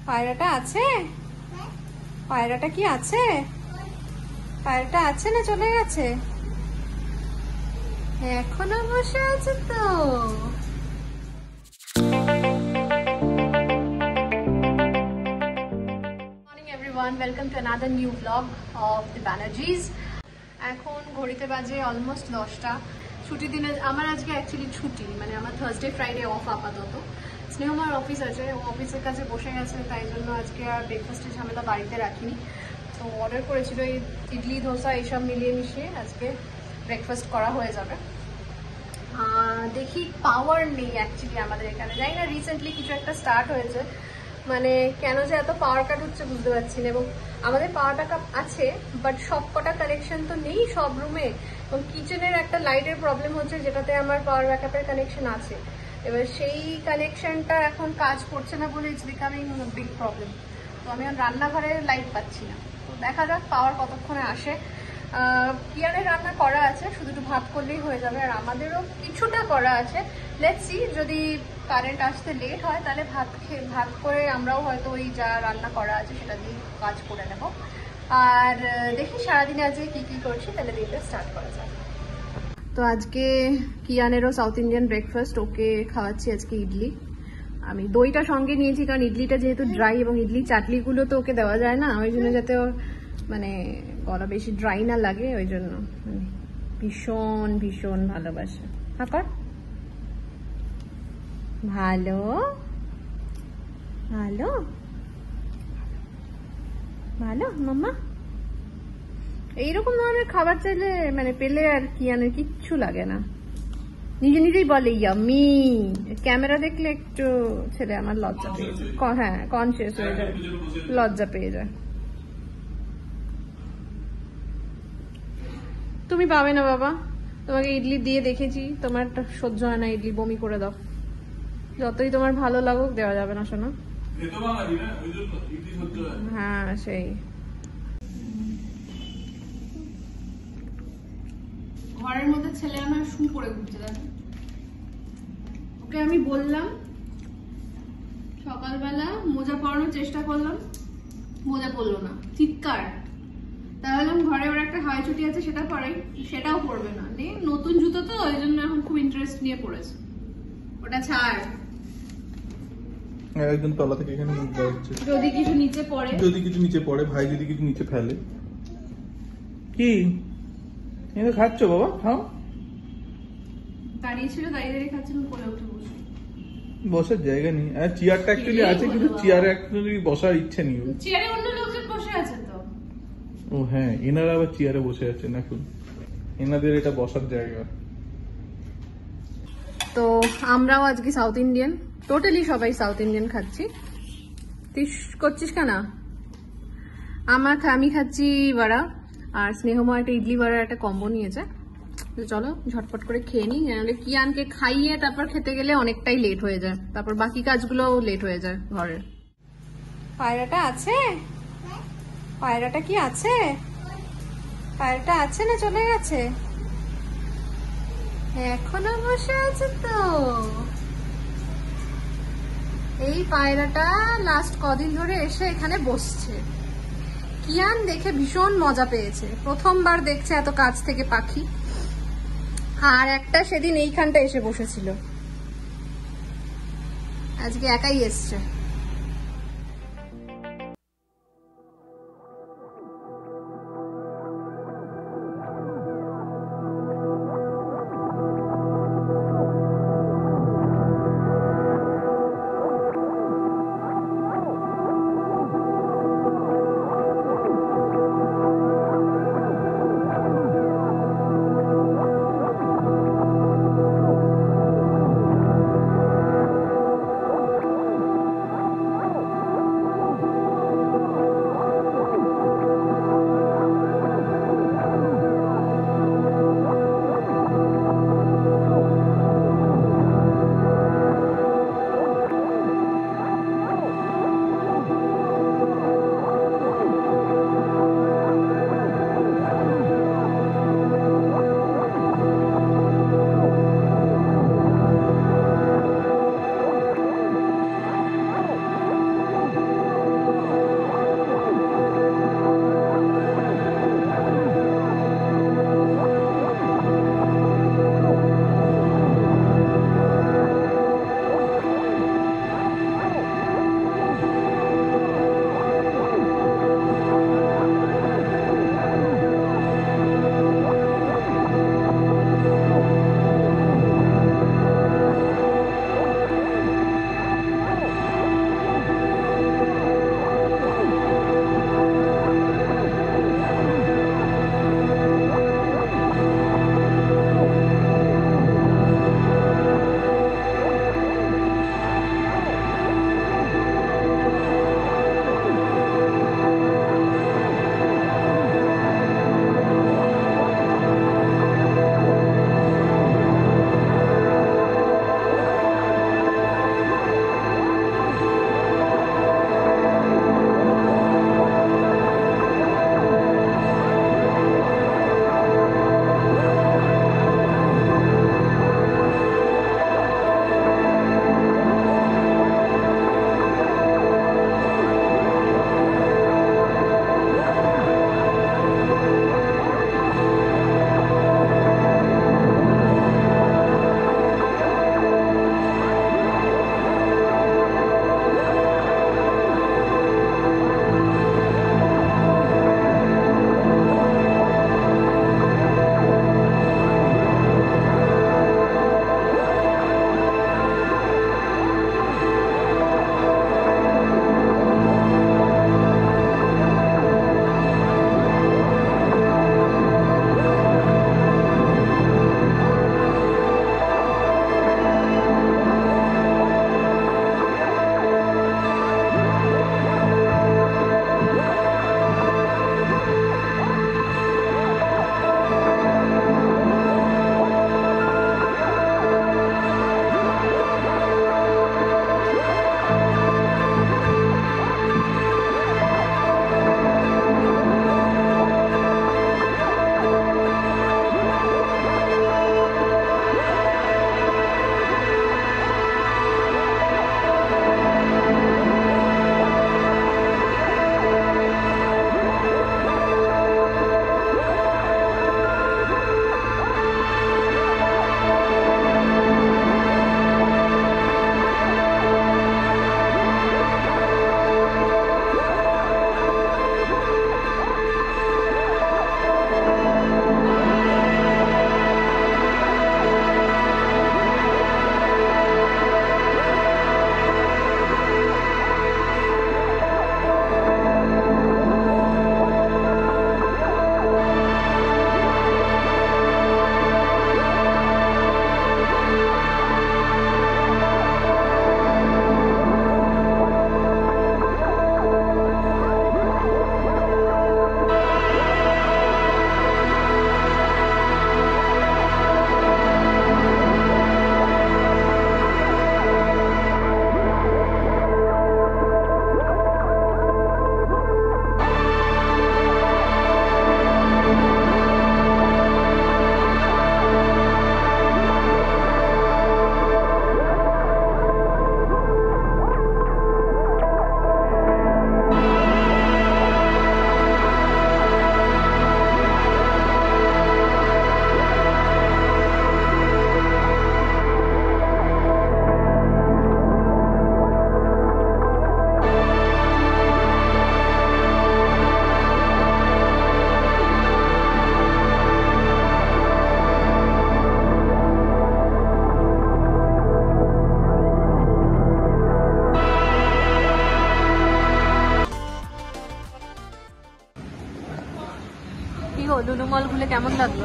পায়রাটা আছে? পায়রাটা কি আছে? পায়রাটা আছে না চলে গেছে? এখনো বসে আছে তো। Morning everyone, welcome to another new blog of the Banerjee's. এখন ঘড়িতে বাজে অলমোস্ট 10টা। ছুটির দিনে আমার আজকে অ্যাকচুয়ালি ছুটি, মানে আমার থার্সডে ফ্রাইডে অফ আপাতত। স্নেহমার অফিস আছে, ও অফিসের কাছে বসে গেছে, তাই জন্য আজকে আর ব্রেকফাস্টের ঝামেলা বাড়িতে রাখিনি। তো অর্ডার করেছিল এই ইডলি ধোসা এইসব মিলিয়ে মিশিয়ে আজকে ব্রেকফাস্ট করা হয়ে যাবে। দেখি পাওয়ার নেই অ্যাকচুয়ালি আমাদের এখানে, জানি না রিসেন্টলি কিছু একটা স্টার্ট হয়েছে, মানে কেন যে এত পাওয়ার কাট হচ্ছে বুঝতে পারছি না। এবং আমাদের পাওয়ার ব্যাকআপ আছে, বাট সব কটা কানেকশন তো নেই সব রুমে। এবং কিচেনের একটা লাইটের প্রবলেম হচ্ছে, যেটাতে আমার পাওয়ার ব্যাকআপের কানেকশন আছে। এবার সেই কানেকশনটা এখন কাজ করছে না বলে ইটস বিকামিং বিগ প্রবলেম। তো আমি রান্নাঘরে লাইট পাচ্ছি না। তো দেখা যাক পাওয়ার কতক্ষণে আসে। কিয়ারের রান্না করা আছে, শুধু একটু ভাত করলেই হয়ে যাবে। আর আমাদেরও কিছুটা করা আছে। লেটস সি, যদি কারেন্ট আসতে লেট হয় তাহলে ভাত করে আমরাও হয়তো ওই যা রান্না করা আছে সেটা দিয়ে কাজ করে নেব। আর দেখি সারাদিনে আজকে কি কি করছি, তাহলে দিনটা স্টার্ট করা যাবে। তো আজকে কিয়ানেরও সাউথ ইন্ডিয়ান ব্রেকফাস্ট, ওকে খাওয়াচ্ছি আজকে ইডলি। আমি দইটা সঙ্গে নিয়েছি, কারণ ইডলিটা যেহেতু ড্রাই এবং ইডলি চাটলিগুলো তো ওকে দেওয়া যায় না, ওই জন্য যাতে ওর মানে গলা বেশি ড্রাই না লাগে, ওই জন্য ভীষণ ভীষণ ভালোবাসে। হাঁকর ভালো ভালো ভালো মাম্মা। এইরকম ধরনের খাবার চাইলে মানে পেলে আর কিয়ানের কিচ্ছু লাগে না, নিজে নিজেই বলে ইয়াম্মি। ক্যামেরা দেখলে একটু ছেলে আমার লজ্জা পেয়ে যায়, হ্যাঁ কনসিয়াস হয়ে যায়, লজ্জা পেয়ে যায়। তুমি পাবে না বাবা, তোমাকে ইডলি দিয়ে দেখেছি, তোমার সহ্য হয় না ইডলি, বমি করে দাও। যতই তোমার ভালো লাগুক দেওয়া যাবে না শোনো। হ্যাঁ সেই ঘরের মধ্যে ছেলে আমার শু পরে ঘুরছে, দেখো। ওকে আমি বললাম সকালবেলা মোজা পরানোর চেষ্টা করলাম, মোজা পরলো না, চিৎকার। তাহলে ঘরে ওর একটা হাওয়াই চটি আছে, সেটা পরাই, সেটাও পরবে না। নতুন জুতো তো, ওই জন্য এখন খুব ইন্টারেস্ট নিয়ে পড়েছে। ওটা ছাড়, একদম তলা থেকে এখানে মুখ যাচ্ছে। যদি কিছু নিচে পড়ে, ভাই যদি কিছু নিচে ফেলে। কি এনে খাচ্ছ বাবা? খাও। দাঁড়িয়ে ছিল, দাঁড়িয়ে দাঁড়িয়ে খাচ্ছিল, কোলে উঠে বসে। বসার জায়গা নেই, আর চেয়ারটা অ্যাকচুয়ালি আছে, কিন্তু চেয়ারে অ্যাকচুয়ালি বসার ইচ্ছে নেই। চেয়ারে অন্য লোকজন বসে আছে তো। ও হ্যাঁ, এনারা আবার চেয়ারে বসে আছেন এখন, এনাদের এটা বসার জায়গা। তো আমরাও আজকে সাউথ ইন্ডিয়ান, টোটালি সবাই সাউথ ইন্ডিয়ান খাচ্ছি। তুই করছিস কেন? আমি খাচ্ছি বড়া, আর স্নেহময় একটা ইডলি বড়ার একটা কম্বো নিয়েছে। চলো ঝটপট করে খেয়ে নিই, নাহলে কিয়ানকে খাইয়ে তারপর খেতে গেলে অনেকটাই লেট হয়ে যায়, তারপর বাকি কাজগুলো লেট হয়ে যায় ঘরের। পায়রাটা আছে? পায়রাটা কি আছে? পায়রাটা আছে না চলে গেছে? এখনো বসে আছে তো। এই পায়রাটা লাস্ট কদিন ধরে এসে এখানে বসছে। কিয়ান দেখে ভীষণ মজা পেয়েছে, প্রথমবার দেখছে এত কাছ থেকে পাখি। আর একটা সেদিন এইখানটা এসে বসেছিল, আজকে একাই এসছে। লুলু মল ঘুরে কেমন লাগলো?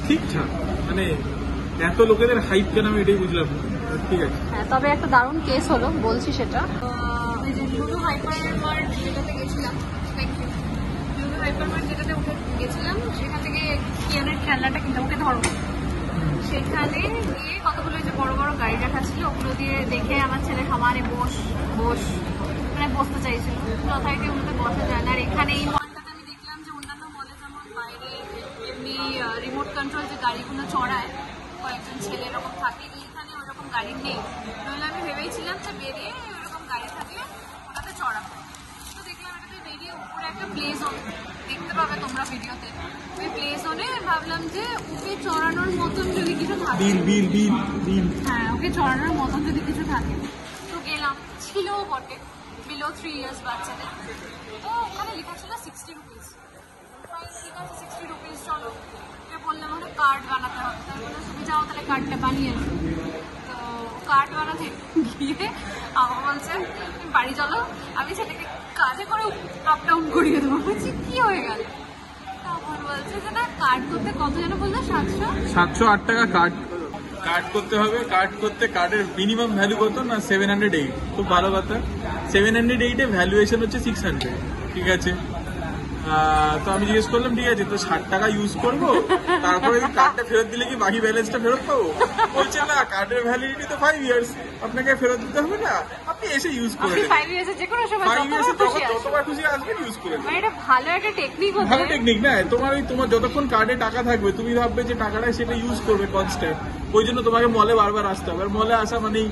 ঠিকঠাক, মানে এত লোকেদের হাইপ কেন আমি এটাই বুঝলাম না। ঠিক আছে, হ্যাঁ, তবে একটা দারুণ কেস হলো, বলছি সেটা। ওই যে লুলু হাইপার মার্ট যেটাতে গেছিলাম, লুলু হাইপার মার্ট যেটাতে গেছিলাম, সেখান থেকে কিয়ানের খেলনাটা কিনতে, ওকে ধরো, সেখানে গিয়ে কতগুলো যে বড় বড় গাড়ি রাখা ছিল, ওগুলো দিয়ে দেখে আমার ছেলে সমানে বস বস মানে বসতে চাইছিল, যথারীতি ওগুলোতে বসা যায় না। আর এখানে এই মলটাতে আমি দেখলাম যে অন্যান্য মলে যেমন বাইরে এমনি রিমোট কন্ট্রোল যে গাড়িগুলো চড়ায়, কয়েকজন ছেলে এরকম থাকে, এইখানে ওরকম গাড়ি নেই। নইলে আমি ভেবেছিলাম যে বেরিয়ে ওরকম গাড়ি থাকলে ওটাতে চড়াবো। তো দেখলাম এটাতে বেরিয়ে উপরে একটা প্লে জোন, দেখতে পাবে তোমরা ভিডিওতে, ওই প্লে জোনে ভাবলাম যে ওকে চড়ানোর মতন যদি কিছু থাকে, হ্যাঁ ওকে চড়ানোর মতন যদি কিছু থাকে, তো গেলাম। ছিলও বটে, বিলো 3 ইয়ার্স বাচ্চাদের। তো ওখানে লেখা ছিল 60 রুপিস। ঠিক আছে, 60 রুপিস, চলো। বললাম আমাকে কার্ড বানাতে হবে, তাই বললাম তুমি যাও তাহলে কার্ডটা বানিয়ে নো। তো কার্ড বানাতে গিয়ে আমার বলছে তুমি বাড়ি চলো, আমি সেটাকে কাজে করে আপ ডাউন করিয়ে দেবো। বলছি কি হয়ে গেল? তখন বলছে যে না, কার্ড করতে কত যেন বললো, 708 টাকা কার্ড করতে হবে। কার্ড করতে কার্ডের মিনিমাম ভ্যালু কত না 708। খুব ভালো কথা, 708 এ ভ্যালুয়েশন হচ্ছে 600। ঠিক আছে, তো আমি জিজ্ঞেস করলাম ঠিক আছে তো 60 টাকা ইউজ করবো, তারপরে কার্ডটা ফেরত দিলে কি বাকি ব্যালেন্সটা ফেরত পাবো? বলছে না, কার্ডের ভ্যালিডিটি তো 5 ইয়ার্স, আপনাকে ফেরত দিতে হবে না, আপনি এসে ইউজ করে নেবেন। 5 ইয়ার্সে যে কোনো সময় যতবার খুশি আসবেন ইউজ করে নেবেন। এটা ভালো একটা টেকনিক, ভালো টেকনিক না? তোমার যতক্ষণ কার্ডে টাকা থাকবে তুমি ভাববে যে টাকাটা সেটা ইউজ করবে কনস্ট্যান্ট, ওই জন্য তোমাকে মলে বারবার আসতে হবে। আর মলে আসা মানেই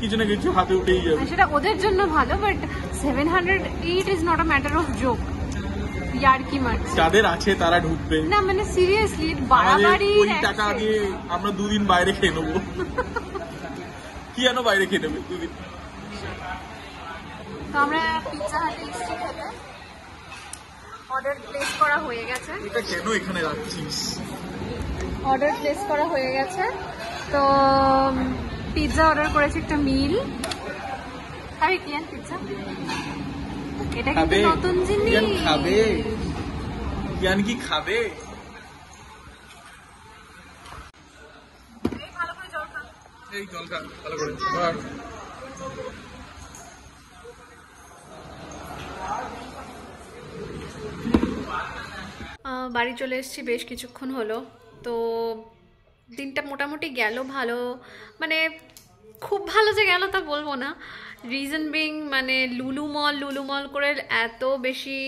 কিছু না কিছু হাতে উঠেই যাবে। সেটা ওদের জন্য ভালো, but 708 is not a matter of joke. ইয়ার্কি মারছে, যাদের আছে তারা ঢুকবে না, মানে সিরিয়াসলি বাড়াবাড়ি। ওই টাকা দিয়ে আমরা 2 দিন বাইরে খেয়ে নেবো। কি জানো বাইরে খেয়ে নেবে 2 দিন। তো আমরা পিৎজা হাটে এসেছি খেতে, অর্ডার প্লেস করা হয়ে গেছে। এটা কেন এখানে রাখছিস? অর্ডার প্লেস করা হয়ে গেছে, তো পিৎজা অর্ডার করেছি, একটা মিল। খাবি কি পিৎজা? এটা কিন্তু নতুন জিনিস। খাবে জ্ঞান কি খাবে? ভালো করে জল খা, এই জল খা ভালো করে। বাড়ি চলে এসেছি বেশ কিছুক্ষণ হলো। তো দিনটা মোটামুটি গেল ভালো, মানে খুব ভালো যে গেল তা বলবো না। রিজন বিং, মানে লুলু মল করে এত বেশি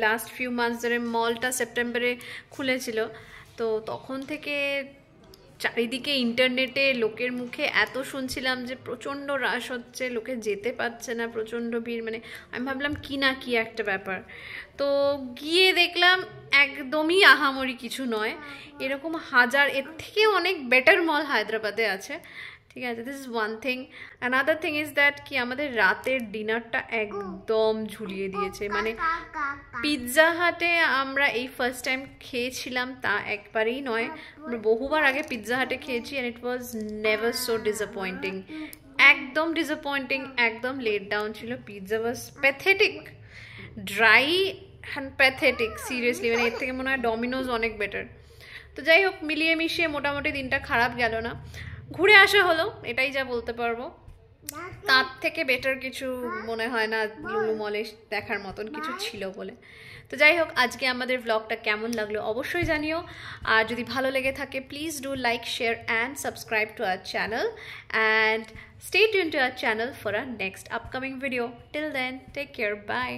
লাস্ট ফিউ মান্থস ধরে মলটা সেপ্টেম্বরে খুলেছিল, তো তখন থেকে চারিদিকে ইন্টারনেটে লোকের মুখে এত শুনছিলাম যে প্রচণ্ড রাশ হচ্ছে, লোকে যেতে পারছে না, প্রচণ্ড ভিড়। মানে আমি ভাবলাম কি না কি একটা ব্যাপার, তো গিয়ে দেখলাম একদমই আহামরি কিছু নয়। এরকম হাজার, এর থেকেও অনেক বেটার মল হায়দ্রাবাদে আছে। ঠিক আছে, this is one thing. Another thing is that কি আমাদের রাতের ডিনারটা একদম ঝুলিয়ে দিয়েছে। মানে পিৎজা হাটে আমরা এই ফার্স্ট টাইম খেয়েছিলাম তা একবারেই নয়, আমরা বহুবার আগে পিৎজা হাটে খেয়েছি, and it was never so disappointing. একদম ডিসঅ্যাপয়েন্টিং, একদম লেট ডাউন ছিল। Pizza was pathetic, dry and pathetic, seriously. মানে এর থেকে মনে হয় ডমিনোজ অনেক বেটার। তো যাই হোক, মিলিয়ে মিশিয়ে মোটামুটি দিনটা খারাপ গেল না, ঘুরে আসা হলো, এটাই যা বলতে পারবো। তার থেকে বেটার কিছু মনে হয় না লুলু মলে দেখার মতন কিছু ছিল বলে। তো যাই হোক, আজকে আমাদের ব্লগটা কেমন লাগলো অবশ্যই জানিও। আর যদি ভালো লেগে থাকে please do like, share and subscribe to our channel, and stay tuned to our channel for our next upcoming video. Till then, take care, bye.